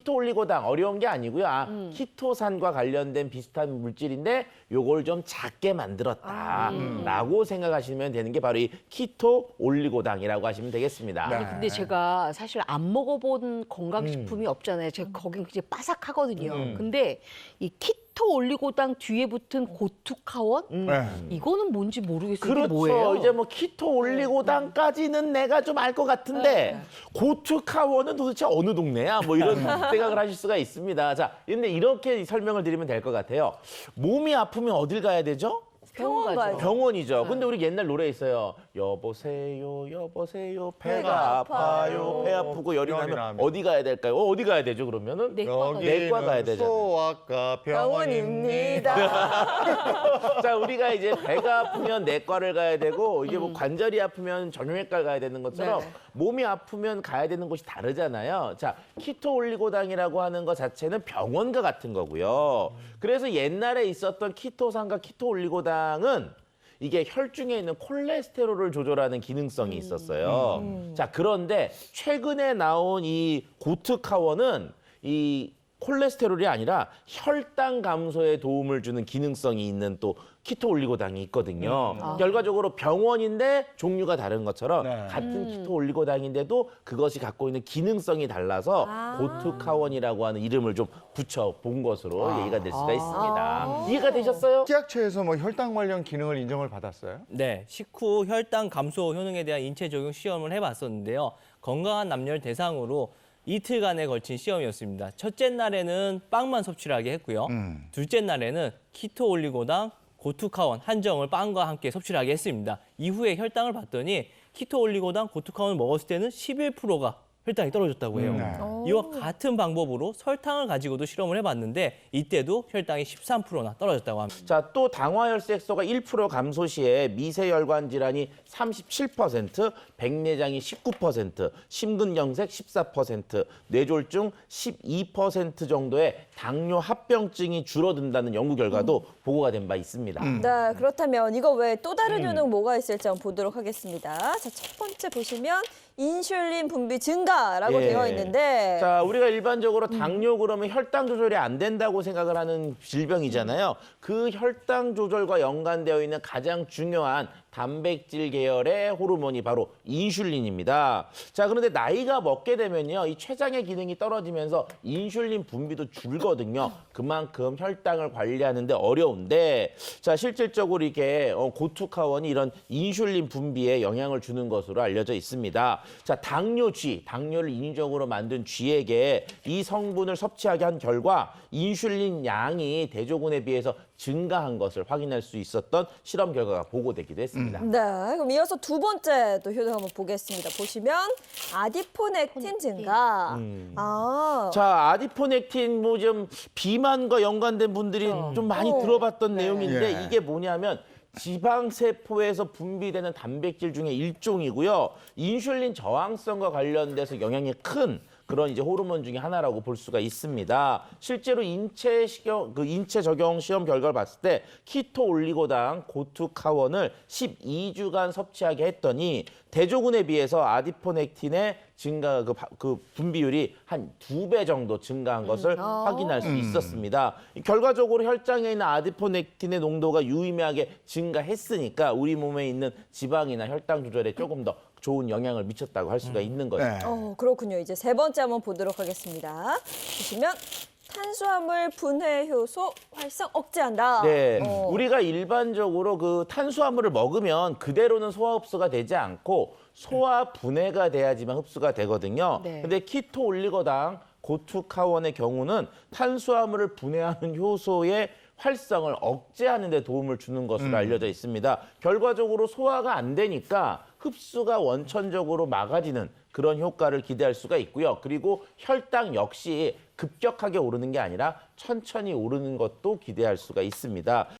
키토올리고당 어려운 게 아니고요. 키토산과 관련된 비슷한 물질인데 요걸 좀 작게 만들었다라고 생각하시면 되는 게 바로 이 키토올리고당이라고 하시면 되겠습니다. 아니, 근데 제가 사실 안 먹어본 건강식품이 없잖아요. 제가 거긴 굉장히 바삭하거든요. 근데 이 키토올리고당 뒤에 붙은 고투카원? 이거는 뭔지 모르겠어요. 이게 그렇죠. 뭐예요? 이제 뭐 키토올리고당까지는 내가 좀 알 것 같은데 고투카원은 도대체 어느 동네야? 뭐 이런 생각을 하실 수가 있습니다. 자, 근데 이렇게 설명을 드리면 될 것 같아요. 몸이 아프면 어딜 가야 되죠? 병원 가죠. 병원이죠. 근데 우리 옛날 노래 있어요. 여보세요, 여보세요, 배가 아파요, 배 아프고 열이 나면 어디 가야 될까요? 어디 가야 되죠, 그러면은? 내과 가야 되잖아요. 소아과 병원입니다. 자, 우리가 이제 배가 아프면 내과를 가야 되고 이게 뭐 관절이 아프면 정형외과를 가야 되는 것처럼 몸이 아프면 가야 되는 곳이 다르잖아요. 자, 키토올리고당이라고 하는 것 자체는 병원과 같은 거고요. 그래서 옛날에 있었던 키토산과 키토올리고당은 이게 혈중에 있는 콜레스테롤을 조절하는 기능성이 있었어요. 자, 그런데 최근에 나온 이 고트카원은 이 콜레스테롤이 아니라 혈당 감소에 도움을 주는 기능성이 있는 또 키토올리고당이 있거든요. 결과적으로 병원인데 종류가 다른 것처럼 같은 키토올리고당인데도 그것이 갖고 있는 기능성이 달라서 고트카원이라고 하는 이름을 좀 붙여본 것으로 얘기가 될 수가 있습니다. 이해가 되셨어요? 식약처에서 뭐 혈당 관련 기능을 인정을 받았어요? 네, 식후 혈당 감소 효능에 대한 인체 적용 시험을 해봤었는데요. 건강한 남녀를 대상으로 이틀간에 걸친 시험이었습니다. 첫째 날에는 빵만 섭취를 하게 했고요. 둘째 날에는 키토올리고당, 고투카원 한정을 빵과 함께 섭취를 하게 했습니다. 이후에 혈당을 봤더니 키토올리고당, 고투카원을 먹었을 때는 11%가 혈당이 떨어졌다고 해요. 이와 같은 방법으로 설탕을 가지고도 실험을 해봤는데 이때도 혈당이 13%나 떨어졌다고 합니다. 자, 또 당화혈색소가 1% 감소 시에 미세혈관 질환이 37%, 백내장이 19%, 심근경색 14%, 뇌졸중 12% 정도의 당뇨 합병증이 줄어든다는 연구 결과도 보고가 된 바 있습니다. 네, 그렇다면 이거 외에 또 다른 효능 뭐가 있을지 한번 보도록 하겠습니다. 자, 첫 번째 보시면 인슐린 분비 증가라고 예. 되어 있는데 자, 우리가 일반적으로 당뇨 그러면 혈당 조절이 안 된다고 생각을 하는 질병이잖아요. 그 혈당 조절과 연관되어 있는 가장 중요한 단백질 계열의 호르몬이 바로 인슐린입니다. 자, 그런데 나이가 먹게 되면요, 이 췌장의 기능이 떨어지면서 인슐린 분비도 줄거든요. 그만큼 혈당을 관리하는데 어려운데, 자, 실질적으로 이게 고투카원이 이런 인슐린 분비에 영향을 주는 것으로 알려져 있습니다. 자, 당뇨쥐, 당뇨를 인위적으로 만든 쥐에게 이 성분을 섭취하게 한 결과 인슐린 양이 대조군에 비해서 증가한 것을 확인할 수 있었던 실험 결과가 보고되기도 했습니다. 네, 그럼 이어서 두 번째 또 효능 한번 보겠습니다. 보시면 아디포넥틴 증가. 자, 아디포넥틴 뭐 좀 비만과 연관된 분들이 좀 많이 들어봤던 내용인데 이게 뭐냐면 지방세포에서 분비되는 단백질 중에 일종이고요. 인슐린 저항성과 관련돼서 영향이 큰 그런 이제 호르몬 중에 하나라고 볼 수가 있습니다. 실제로 인체 적용 시험 결과를 봤을 때 키토올리고당, 고투카원을 12주간 섭취하게 했더니 대조군에 비해서 아디포넥틴의 증가 그 분비율이 한 2배 정도 증가한 것을 확인할 수 있었습니다. 결과적으로 혈장에 있는 아디포넥틴의 농도가 유의미하게 증가했으니까 우리 몸에 있는 지방이나 혈당 조절에 조금 더 좋은 영향을 미쳤다고 할 수가 있는 거죠. 그렇군요. 이제 세 번째 한번 보도록 하겠습니다. 보시면 탄수화물 분해 효소 활성 억제한다. 네, 우리가 일반적으로 그 탄수화물을 먹으면 그대로는 소화 흡수가 되지 않고 소화 분해가 돼야지만 흡수가 되거든요. 근데 키토올리고당, 고투카원의 경우는 탄수화물을 분해하는 효소의 활성을 억제하는 데 도움을 주는 것으로 알려져 있습니다. 결과적으로 소화가 안 되니까 흡수가 원천적으로 막아지는 그런 효과를 기대할 수가 있고요. 그리고 혈당 역시 급격하게 오르는 게 아니라 천천히 오르는 것도 기대할 수가 있습니다.